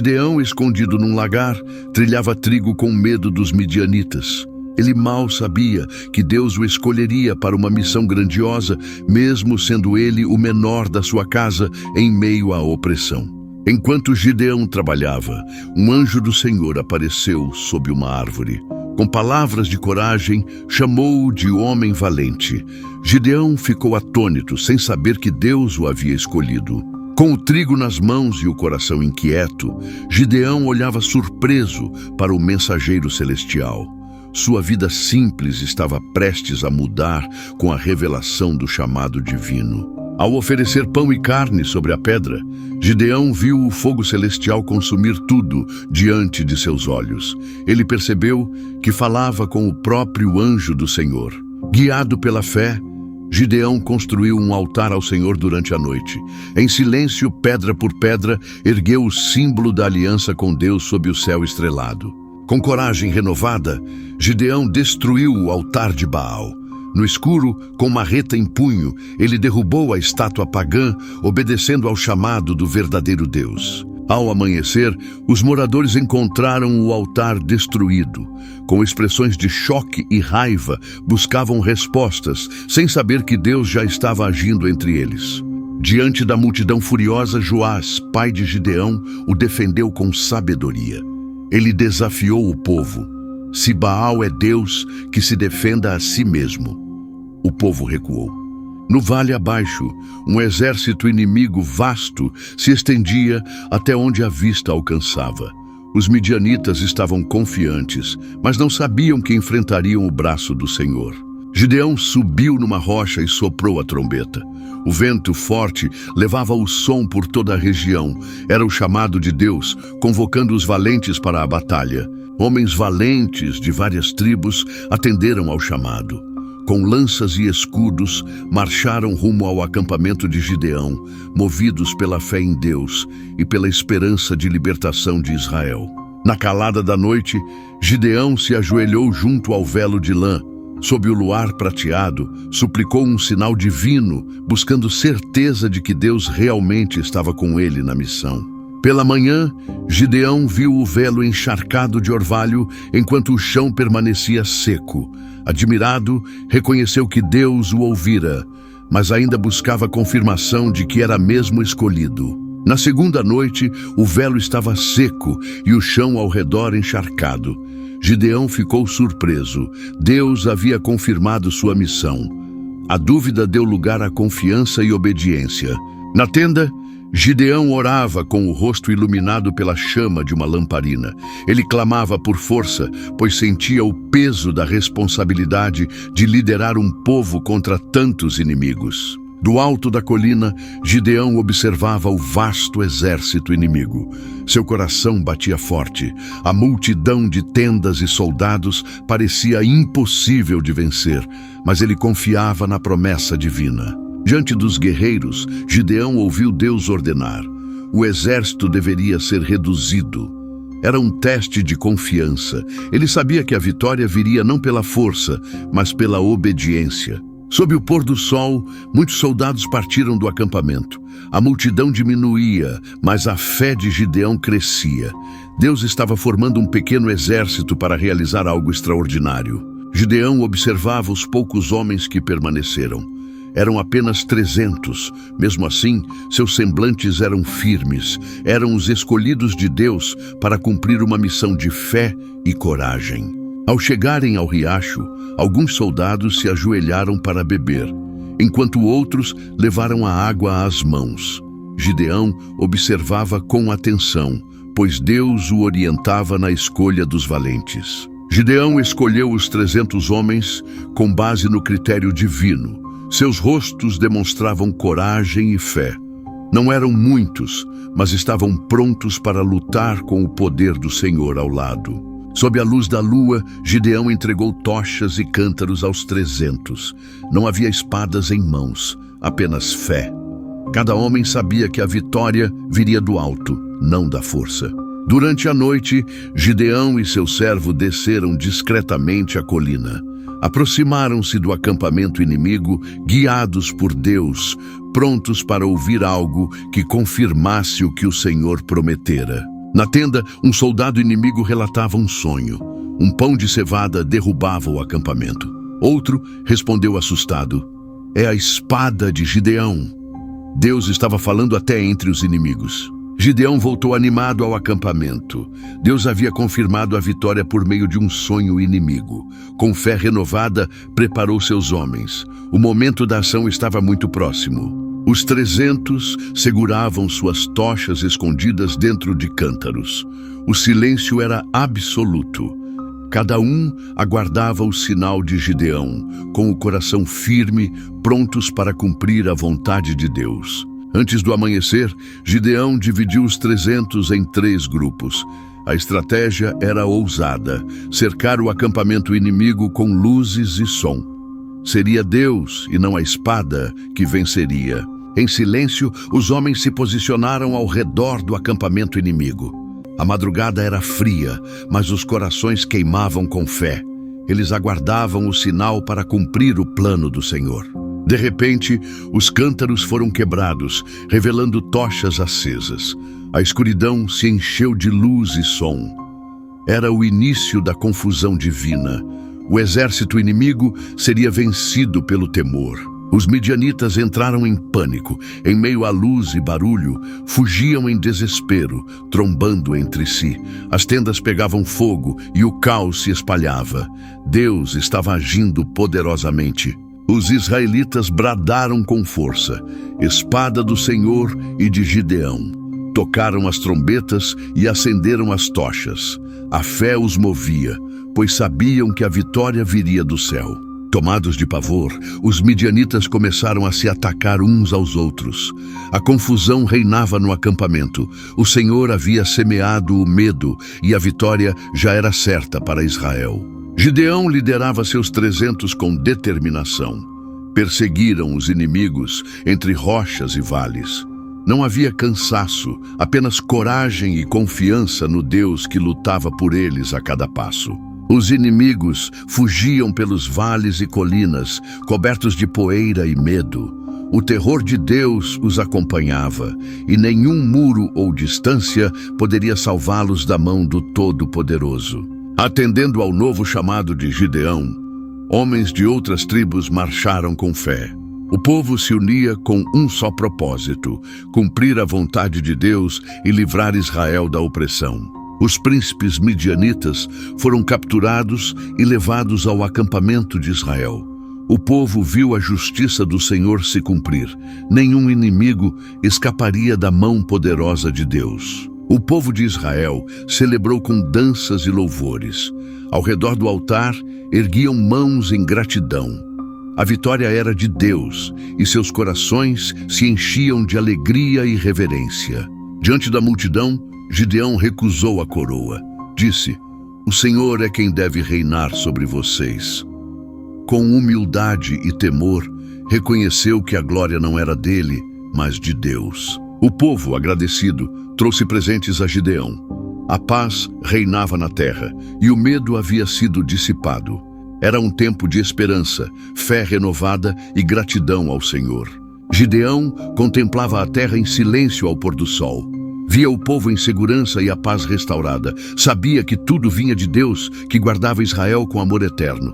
Gideão, escondido num lagar, trilhava trigo com medo dos midianitas. Ele mal sabia que Deus o escolheria para uma missão grandiosa, mesmo sendo ele o menor da sua casa em meio à opressão. Enquanto Gideão trabalhava, um anjo do Senhor apareceu sob uma árvore. Com palavras de coragem, chamou-o de homem valente. Gideão ficou atônito, sem saber que Deus o havia escolhido. Com o trigo nas mãos e o coração inquieto, Gideão olhava surpreso para o mensageiro celestial. Sua vida simples estava prestes a mudar com a revelação do chamado divino. Ao oferecer pão e carne sobre a pedra, Gideão viu o fogo celestial consumir tudo diante de seus olhos. Ele percebeu que falava com o próprio anjo do Senhor. Guiado pela fé, Gideão construiu um altar ao Senhor durante a noite. Em silêncio, pedra por pedra, ergueu o símbolo da aliança com Deus sob o céu estrelado. Com coragem renovada, Gideão destruiu o altar de Baal. No escuro, com marreta em punho, ele derrubou a estátua pagã, obedecendo ao chamado do verdadeiro Deus. Ao amanhecer, os moradores encontraram o altar destruído. Com expressões de choque e raiva, buscavam respostas, sem saber que Deus já estava agindo entre eles. Diante da multidão furiosa, Joás, pai de Gideão, o defendeu com sabedoria. Ele desafiou o povo. Se Baal é Deus, que se defenda a si mesmo. O povo recuou. No vale abaixo, um exército inimigo vasto se estendia até onde a vista alcançava. Os midianitas estavam confiantes, mas não sabiam que enfrentariam o braço do Senhor. Gideão subiu numa rocha e soprou a trombeta. O vento forte levava o som por toda a região. Era o chamado de Deus, convocando os valentes para a batalha. Homens valentes de várias tribos atenderam ao chamado. Com lanças e escudos, marcharam rumo ao acampamento de Gideão, movidos pela fé em Deus e pela esperança de libertação de Israel. Na calada da noite, Gideão se ajoelhou junto ao velo de lã. Sob o luar prateado, suplicou um sinal divino, buscando certeza de que Deus realmente estava com ele na missão. Pela manhã, Gideão viu o velo encharcado de orvalho, enquanto o chão permanecia seco. Admirado, reconheceu que Deus o ouvira, mas ainda buscava confirmação de que era mesmo escolhido. Na segunda noite, o velo estava seco e o chão ao redor encharcado. Gideão ficou surpreso. Deus havia confirmado sua missão. A dúvida deu lugar à confiança e obediência. Na tenda, Gideão orava com o rosto iluminado pela chama de uma lamparina. Ele clamava por força, pois sentia o peso da responsabilidade de liderar um povo contra tantos inimigos. Do alto da colina, Gideão observava o vasto exército inimigo. Seu coração batia forte. A multidão de tendas e soldados parecia impossível de vencer, mas ele confiava na promessa divina. Diante dos guerreiros, Gideão ouviu Deus ordenar. O exército deveria ser reduzido. Era um teste de confiança. Ele sabia que a vitória viria não pela força, mas pela obediência. Sob o pôr do sol, muitos soldados partiram do acampamento. A multidão diminuía, mas a fé de Gideão crescia. Deus estava formando um pequeno exército para realizar algo extraordinário. Gideão observava os poucos homens que permaneceram. Eram apenas 300. Mesmo assim, seus semblantes eram firmes. Eram os escolhidos de Deus para cumprir uma missão de fé e coragem. Ao chegarem ao riacho, alguns soldados se ajoelharam para beber, enquanto outros levaram a água às mãos. Gideão observava com atenção, pois Deus o orientava na escolha dos valentes. Gideão escolheu os 300 homens com base no critério divino. Seus rostos demonstravam coragem e fé. Não eram muitos, mas estavam prontos para lutar com o poder do Senhor ao lado. Sob a luz da lua, Gideão entregou tochas e cântaros aos 300. Não havia espadas em mãos, apenas fé. Cada homem sabia que a vitória viria do alto, não da força. Durante a noite, Gideão e seu servo desceram discretamente a colina. Aproximaram-se do acampamento inimigo, guiados por Deus, prontos para ouvir algo que confirmasse o que o Senhor prometera. Na tenda, um soldado inimigo relatava um sonho. Um pão de cevada derrubava o acampamento. Outro respondeu assustado: "É a espada de Gideão." Deus estava falando até entre os inimigos. Gideão voltou animado ao acampamento. Deus havia confirmado a vitória por meio de um sonho inimigo. Com fé renovada, preparou seus homens. O momento da ação estava muito próximo. Os 300 seguravam suas tochas escondidas dentro de cântaros. O silêncio era absoluto. Cada um aguardava o sinal de Gideão, com o coração firme, prontos para cumprir a vontade de Deus. Antes do amanhecer, Gideão dividiu os 300 em 3 grupos. A estratégia era ousada: cercar o acampamento inimigo com luzes e som. Seria Deus, e não a espada, que venceria. Em silêncio, os homens se posicionaram ao redor do acampamento inimigo. A madrugada era fria, mas os corações queimavam com fé. Eles aguardavam o sinal para cumprir o plano do Senhor. De repente, os cântaros foram quebrados, revelando tochas acesas. A escuridão se encheu de luz e som. Era o início da confusão divina. O exército inimigo seria vencido pelo temor. Os midianitas entraram em pânico. Em meio à luz e barulho, fugiam em desespero, trombando entre si. As tendas pegavam fogo e o caos se espalhava. Deus estava agindo poderosamente. Os israelitas bradaram com força: "Espada do Senhor e de Gideão." Tocaram as trombetas e acenderam as tochas. A fé os movia, pois sabiam que a vitória viria do céu. Tomados de pavor, os midianitas começaram a se atacar uns aos outros. A confusão reinava no acampamento. O Senhor havia semeado o medo e a vitória já era certa para Israel. Gideão liderava seus 300 com determinação. Perseguiram os inimigos entre rochas e vales. Não havia cansaço, apenas coragem e confiança no Deus que lutava por eles a cada passo. Os inimigos fugiam pelos vales e colinas, cobertos de poeira e medo. O terror de Deus os acompanhava, e nenhum muro ou distância poderia salvá-los da mão do Todo-Poderoso. Atendendo ao novo chamado de Gideão, homens de outras tribos marcharam com fé. O povo se unia com um só propósito: cumprir a vontade de Deus e livrar Israel da opressão. Os príncipes midianitas foram capturados e levados ao acampamento de Israel. O povo viu a justiça do Senhor se cumprir. Nenhum inimigo escaparia da mão poderosa de Deus. O povo de Israel celebrou com danças e louvores. Ao redor do altar, erguiam mãos em gratidão. A vitória era de Deus, e seus corações se enchiam de alegria e reverência. Diante da multidão, Gideão recusou a coroa. Disse: "O Senhor é quem deve reinar sobre vocês." Com humildade e temor, reconheceu que a glória não era dele, mas de Deus. O povo, agradecido, trouxe presentes a Gideão. A paz reinava na terra, e o medo havia sido dissipado. Era um tempo de esperança, fé renovada e gratidão ao Senhor. Gideão contemplava a terra em silêncio ao pôr do sol. Via o povo em segurança e a paz restaurada. Sabia que tudo vinha de Deus, que guardava Israel com amor eterno.